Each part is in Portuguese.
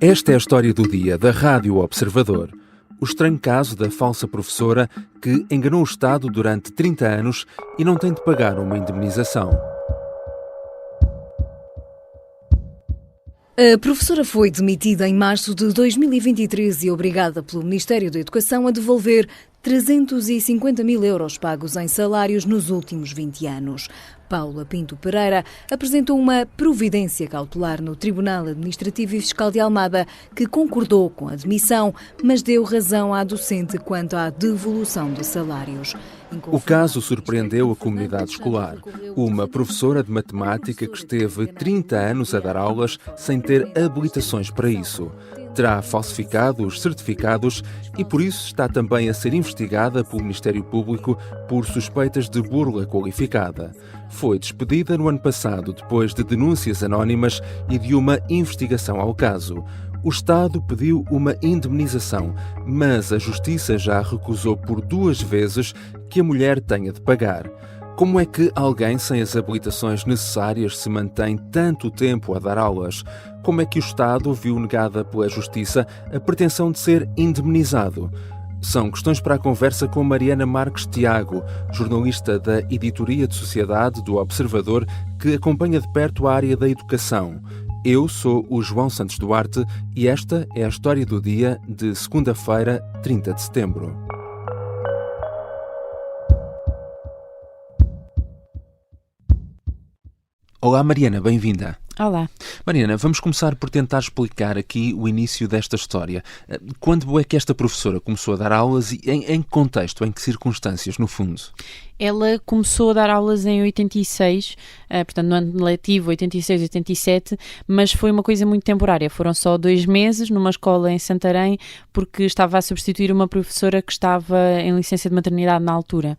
Esta é a história do dia da Rádio Observador. O estranho caso da falsa professora que enganou o Estado durante 30 anos e não tem de pagar uma indemnização. A professora foi demitida em março de 2023 e obrigada pelo Ministério da Educação a devolver 350 mil euros pagos em salários nos últimos 20 anos. Paula Pinto Pereira apresentou uma providência cautelar no Tribunal Administrativo e Fiscal de Almada, que concordou com a demissão, mas deu razão à docente quanto à devolução de salários. O caso surpreendeu a comunidade escolar. Uma professora de matemática que esteve 30 anos a dar aulas sem ter habilitações para isso. Terá falsificado os certificados e, por isso, está também a ser investigada pelo Ministério Público por suspeitas de burla qualificada. Foi despedida no ano passado, depois de denúncias anónimas e de uma investigação ao caso. O Estado pediu uma indemnização, mas a Justiça já recusou por 2 vezes que a mulher tenha de pagar. Como é que alguém sem as habilitações necessárias se mantém tanto tempo a dar aulas? Como é que o Estado viu negada pela Justiça a pretensão de ser indemnizado? São questões para a conversa com Mariana Marques Tiago, jornalista da Editoria de Sociedade do Observador, que acompanha de perto a área da educação. Eu sou o João Santos Duarte e esta é a história do dia de segunda-feira, 30 de setembro. Olá Mariana, bem-vinda. Olá. Mariana, vamos começar por tentar explicar aqui o início desta história. Quando é que esta professora começou a dar aulas e em que contexto, em que circunstâncias, no fundo? Ela começou a dar aulas em 86, portanto no ano letivo 86-87, mas foi uma coisa muito temporária. Foram só 2 meses numa escola em Santarém, porque estava a substituir uma professora que estava em licença de maternidade na altura.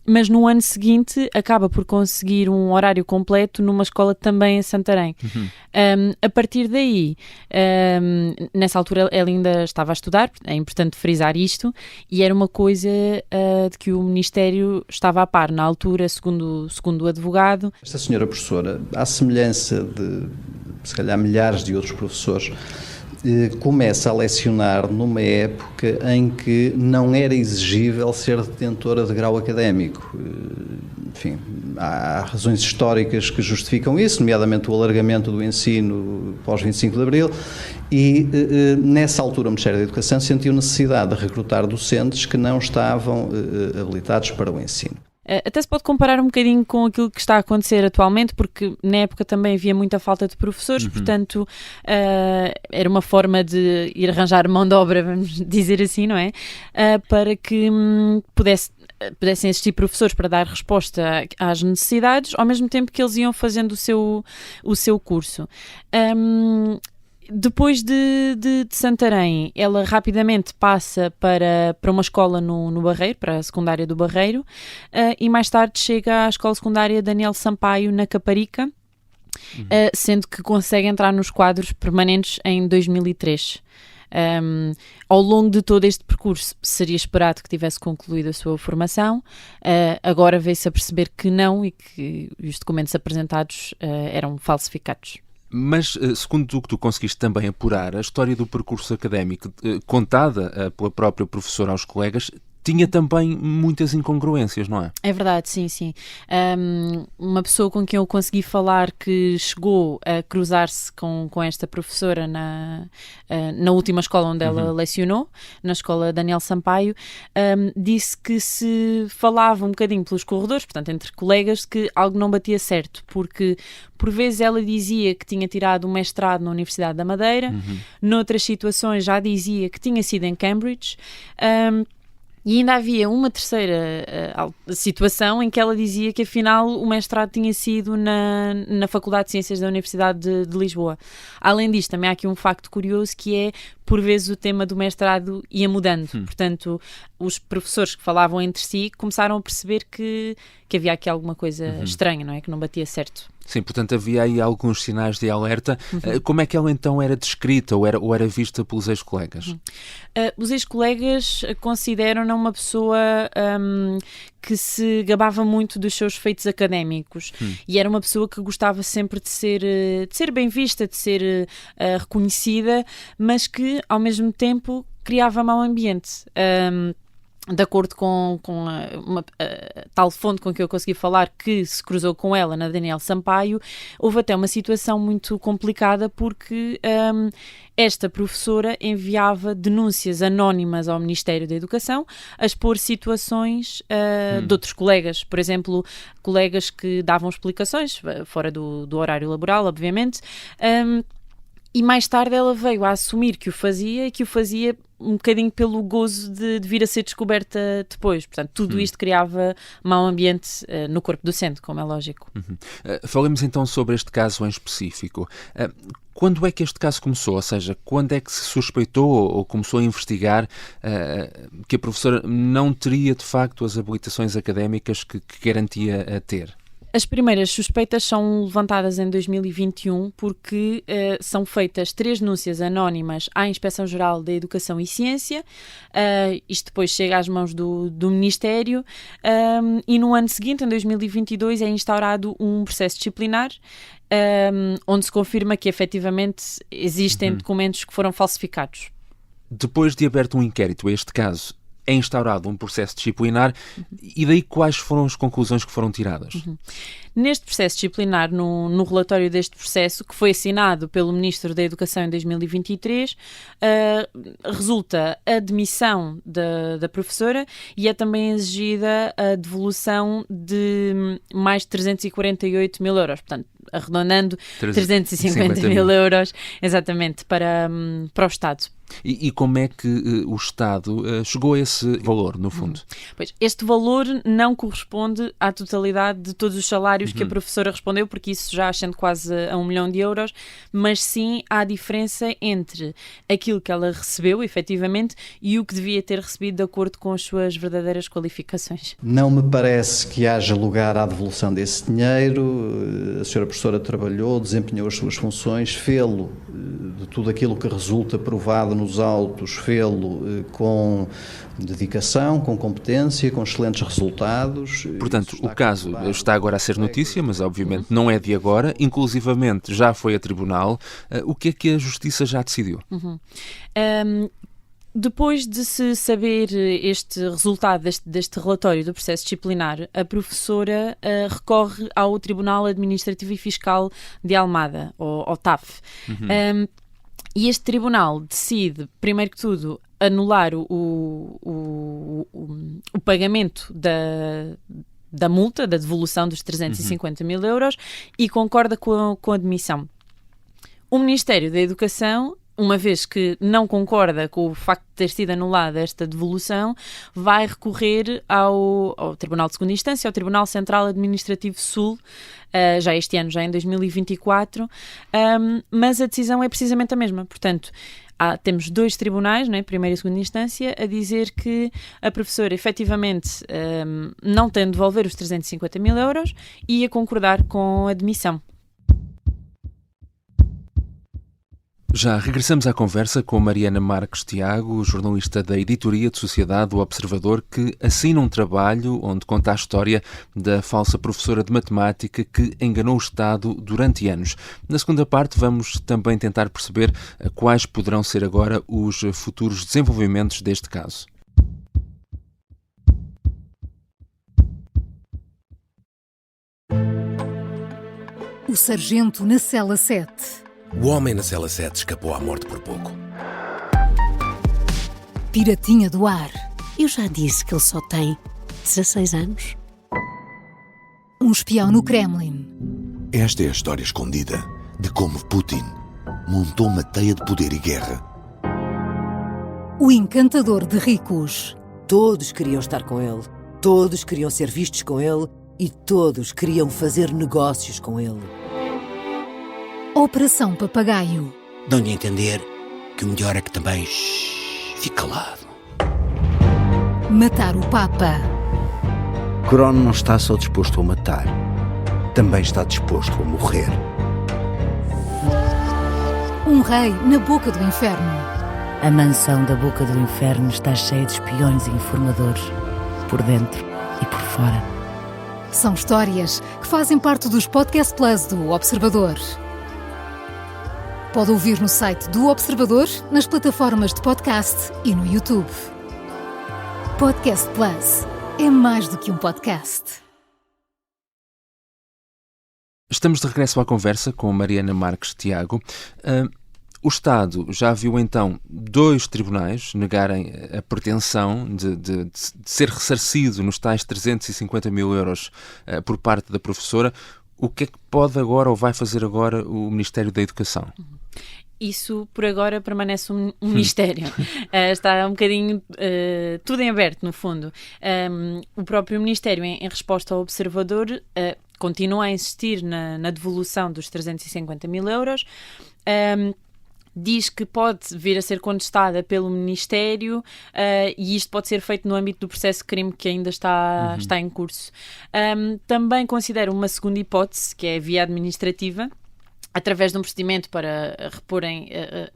Mas no ano seguinte acaba por conseguir um horário completo numa escola também em Santarém. A partir daí, nessa altura ela ainda estava a estudar, é importante frisar isto, e era uma coisa de que o Ministério estava a par na altura, segundo o advogado. Esta senhora professora, à semelhança de, se calhar, milhares de outros professores, começa a lecionar numa época em que não era exigível ser detentora de grau académico. Enfim, há razões históricas que justificam isso, nomeadamente o alargamento do ensino pós 25 de Abril, e nessa altura o Ministério da Educação sentiu necessidade de recrutar docentes que não estavam habilitados para o ensino. Até se pode comparar um bocadinho com aquilo que está a acontecer atualmente, porque na época também havia muita falta de professores, portanto era uma forma de ir arranjar mão de obra, vamos dizer assim, não é? Para que pudessem existir professores para dar resposta às necessidades, ao mesmo tempo que eles iam fazendo o seu curso. Depois de Santarém, ela rapidamente passa para uma escola no Barreiro, para a secundária do Barreiro, e mais tarde chega à escola secundária Daniel Sampaio, na Caparica, sendo que consegue entrar nos quadros permanentes em 2003. Ao longo de todo este percurso seria esperado que tivesse concluído a sua formação, agora veio-se a perceber que não e que os documentos apresentados eram falsificados. Mas, segundo o que tu conseguiste também apurar, a história do percurso académico contada pela própria professora aos colegas tinha também muitas incongruências, não é? É verdade, sim. Uma pessoa com quem eu consegui falar que chegou a cruzar-se com esta professora na última escola onde ela lecionou, na escola Daniel Sampaio, disse que se falava um bocadinho pelos corredores, portanto entre colegas, que algo não batia certo, porque por vezes ela dizia que tinha tirado um mestrado na Universidade da Madeira, noutras situações já dizia que tinha sido em Cambridge, e ainda havia uma terceira situação em que ela dizia que afinal o mestrado tinha sido na Faculdade de Ciências da Universidade de Lisboa. Além disto, também há aqui um facto curioso, que é por vezes o tema do mestrado ia mudando. Portanto, os professores que falavam entre si começaram a perceber que havia aqui alguma coisa estranha, não é? Que não batia certo. Sim, portanto havia aí alguns sinais de alerta. Como é que ela então era descrita ou era vista pelos ex-colegas? Os ex-colegas consideram-na uma pessoa que se gabava muito dos seus feitos académicos e era uma pessoa que gostava sempre de ser bem vista, de ser reconhecida, mas que ao mesmo tempo criava mau ambiente. De acordo com uma tal fonte com que eu consegui falar, que se cruzou com ela na Daniel Sampaio, houve até uma situação muito complicada porque esta professora enviava denúncias anónimas ao Ministério da Educação a expor situações de outros colegas, por exemplo, colegas que davam explicações, fora do horário laboral, obviamente, e mais tarde ela veio a assumir que o fazia e que o fazia um bocadinho pelo gozo de vir a ser descoberta depois. Portanto, tudo isto criava mau ambiente no corpo docente, como é lógico. Falemos então sobre este caso em específico. Quando é que este caso começou? Ou seja, quando é que se suspeitou ou começou a investigar que a professora não teria, de facto, as habilitações académicas que garantia a ter? As primeiras suspeitas são levantadas em 2021 porque são feitas 3 denúncias anónimas à Inspeção-Geral da Educação e Ciência. Isto depois chega às mãos do Ministério e no ano seguinte, em 2022, é instaurado um processo disciplinar onde se confirma que efetivamente existem documentos que foram falsificados. Depois de aberto um inquérito a este caso, é instaurado um processo disciplinar e daí quais foram as conclusões que foram tiradas? Neste processo disciplinar, no relatório deste processo, que foi assinado pelo Ministro da Educação em 2023, resulta a demissão da professora e é também exigida a devolução de mais de 348 mil euros, portanto, arredondando 350 mil euros, exatamente, para o Estado. E como é que o Estado chegou a esse valor, no fundo? Pois, este valor não corresponde à totalidade de todos os salários que a professora respondeu, porque isso já ascende quase a 1 milhão de euros, mas sim há diferença entre aquilo que ela recebeu, efetivamente, e o que devia ter recebido de acordo com as suas verdadeiras qualificações. Não me parece que haja lugar à devolução desse dinheiro. A senhora professora trabalhou, desempenhou as suas funções, fê-lo de tudo aquilo que resulta provado nos autos, fê-lo com dedicação, com competência, com excelentes resultados. Portanto, o caso está agora a ser notícia, mas obviamente não é de agora, inclusivamente já foi a tribunal. O que é que a Justiça já decidiu? Depois de se saber este resultado deste relatório do processo disciplinar, a professora recorre ao Tribunal Administrativo e Fiscal de Almada, ao TAF. E este tribunal decide, primeiro que tudo, anular o pagamento da multa, da devolução dos 350 mil euros e concorda com a demissão. O Ministério da Educação, uma vez que não concorda com o facto de ter sido anulada esta devolução, vai recorrer ao Tribunal de Segunda Instância, ao Tribunal Central Administrativo Sul, já este ano, já em 2024, mas a decisão é precisamente a mesma. Portanto, temos 2 tribunais, não é? Primeira e segunda instância, a dizer que a professora efetivamente não tem de devolver os 350 mil euros e a concordar com a demissão. Já regressamos à conversa com Mariana Marques Tiago, jornalista da editoria de Sociedade do Observador, que assina um trabalho onde conta a história da falsa professora de matemática que enganou o Estado durante anos. Na segunda parte vamos também tentar perceber quais poderão ser agora os futuros desenvolvimentos deste caso. O sargento na cela 7. O homem na cela 7 escapou à morte por pouco. Piratinha do ar. Eu já disse que ele só tem 16 anos. Um espião no Kremlin. Esta é a história escondida de como Putin montou uma teia de poder e guerra. O encantador de ricos. Todos queriam estar com ele. Todos queriam ser vistos com ele. E todos queriam fazer negócios com ele. Operação Papagaio. Dão-lhe a entender que o melhor é que também fique calado. Matar o Papa. Crono não está só disposto a matar, também está disposto a morrer. Um rei na boca do inferno. A mansão da boca do inferno está cheia de espiões e informadores, por dentro e por fora. São histórias que fazem parte dos Podcast Plus do Observador. Pode ouvir no site do Observador, nas plataformas de podcast e no YouTube. Podcast Plus é mais do que um podcast. Estamos de regresso à conversa com Mariana Marques Tiago. O Estado já viu então 2 tribunais negarem a pretensão de ser ressarcido nos tais 350 mil euros por parte da professora. O que é que pode agora ou vai fazer agora o Ministério da Educação? Isso, por agora, permanece um mistério. Está um bocadinho tudo em aberto, no fundo. O próprio Ministério, em resposta ao Observador, continua a insistir na devolução dos 350 mil euros. Diz que pode vir a ser contestada pelo Ministério e isto pode ser feito no âmbito do processo de crime que ainda está em curso. Também considera uma segunda hipótese, que é a via administrativa, através de um procedimento para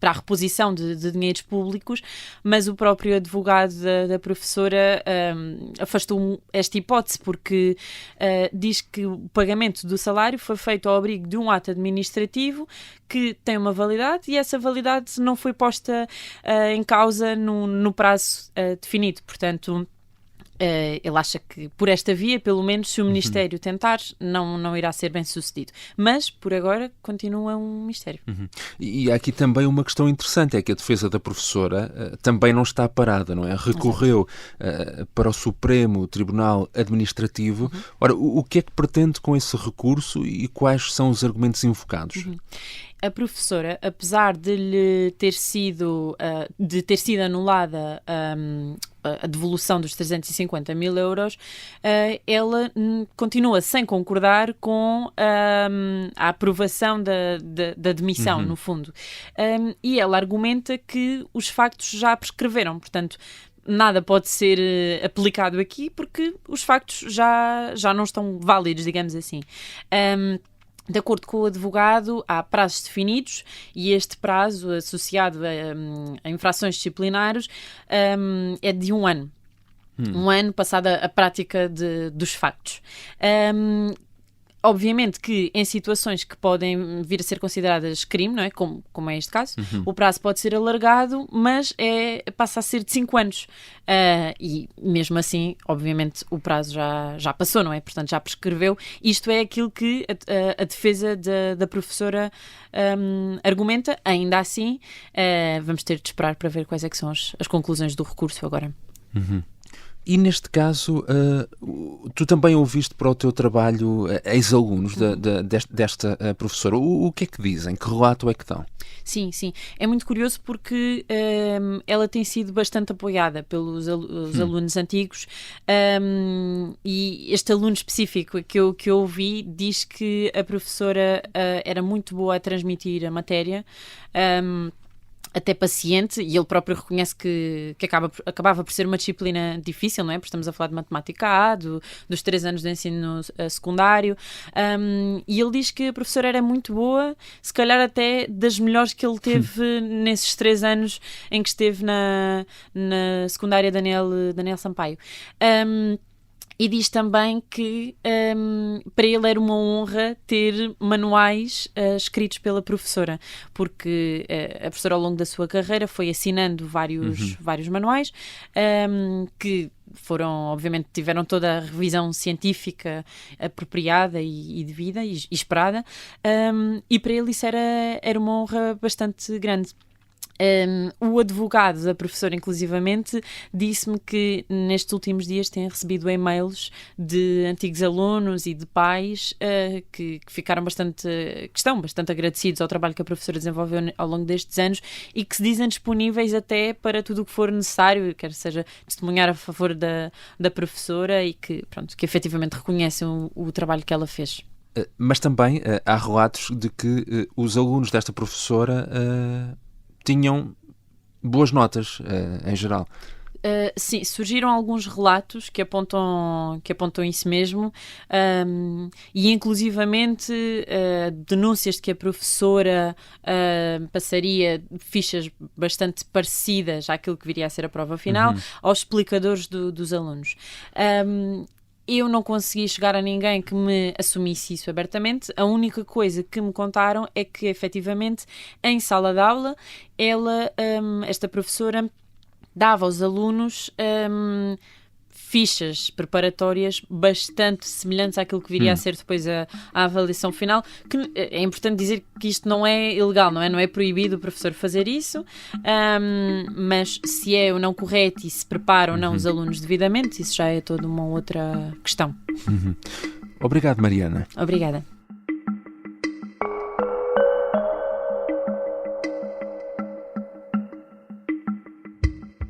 a reposição de dinheiros públicos, mas o próprio advogado da professora afastou esta hipótese porque diz que o pagamento do salário foi feito ao abrigo de um ato administrativo que tem uma validade e essa validade não foi posta em causa no prazo definido. Portanto, ele acha que por esta via, pelo menos, se o Ministério tentar, não irá ser bem sucedido. Mas, por agora, continua um mistério. E há aqui também uma questão interessante, é que a defesa da professora também não está parada, não é? Recorreu para o Supremo Tribunal Administrativo. Ora, o que é que pretende com esse recurso e quais são os argumentos invocados? A professora, apesar de ter sido anulada a devolução dos 350 mil euros, ela continua sem concordar com a aprovação da demissão, no fundo. E ela argumenta que os factos já prescreveram, portanto, nada pode ser aplicado aqui porque os factos já não estão válidos, digamos assim. De acordo com o advogado, há prazos definidos e este prazo associado a infrações disciplinares é de 1 ano. 1 ano passada a prática dos factos. Obviamente que em situações que podem vir a ser consideradas crime, não é? Como é este caso, o prazo pode ser alargado, mas passa a ser de 5 anos. E mesmo assim, obviamente, o prazo já passou, não é? Portanto, já prescreveu. Isto é aquilo que a defesa da professora argumenta. Ainda assim, vamos ter de esperar para ver quais é que são as conclusões do recurso agora. E neste caso, tu também ouviste para o teu trabalho ex-alunos desta professora. O que é que dizem? Que relato é que dão? Sim. É muito curioso porque ela tem sido bastante apoiada pelos alunos antigos e este aluno específico que eu ouvi diz que a professora era muito boa a transmitir a matéria, até paciente, e ele próprio reconhece que acabava por ser uma disciplina difícil, não é? Porque estamos a falar de matemática A, dos 3 anos de ensino secundário, e ele diz que a professora era muito boa, se calhar até das melhores que ele teve nesses 3 anos em que esteve na secundária Daniel Sampaio. E diz também que para ele era uma honra ter manuais escritos pela professora, porque a professora ao longo da sua carreira foi assinando vários manuais que foram, obviamente, tiveram toda a revisão científica apropriada e devida e esperada, e para ele isso era uma honra bastante grande. O advogado da professora, inclusivamente, disse-me que nestes últimos dias tem recebido e-mails de antigos alunos e de pais que estão bastante agradecidos ao trabalho que a professora desenvolveu ao longo destes anos e que se dizem disponíveis até para tudo o que for necessário, quer seja testemunhar a favor da professora e que efetivamente reconhecem o trabalho que ela fez. Mas também há relatos de que os alunos desta professora tinham boas notas em geral. Sim, surgiram alguns relatos que apontam isso mesmo, e inclusivamente denúncias de que a professora passaria fichas bastante parecidas àquilo que viria a ser a prova final aos explicadores dos alunos. Eu não consegui chegar a ninguém que me assumisse isso abertamente. A única coisa que me contaram é que, efetivamente, em sala de aula, esta professora dava aos alunos fichas preparatórias bastante semelhantes àquilo que viria a ser depois a avaliação final, que é importante dizer que isto não é ilegal, não é proibido o professor fazer isso, mas se é ou não correto e se prepara ou não os alunos devidamente, isso já é toda uma outra questão. Obrigado, Mariana. Obrigada.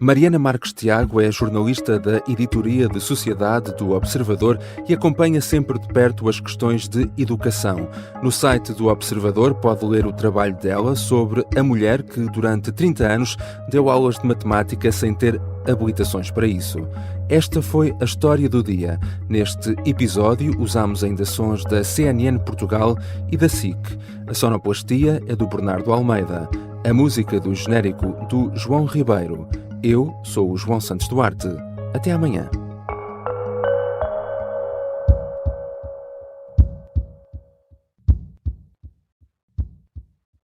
Mariana Marques Tiago é jornalista da editoria de Sociedade do Observador e acompanha sempre de perto as questões de educação. No site do Observador pode ler o trabalho dela sobre a mulher que durante 30 anos deu aulas de matemática sem ter habilitações para isso. Esta foi a história do dia. Neste episódio usamos ainda sons da CNN Portugal e da SIC. A sonoplastia é do Bernardo Almeida. A música do genérico do João Ribeiro. Eu sou o João Santos Duarte. Até amanhã.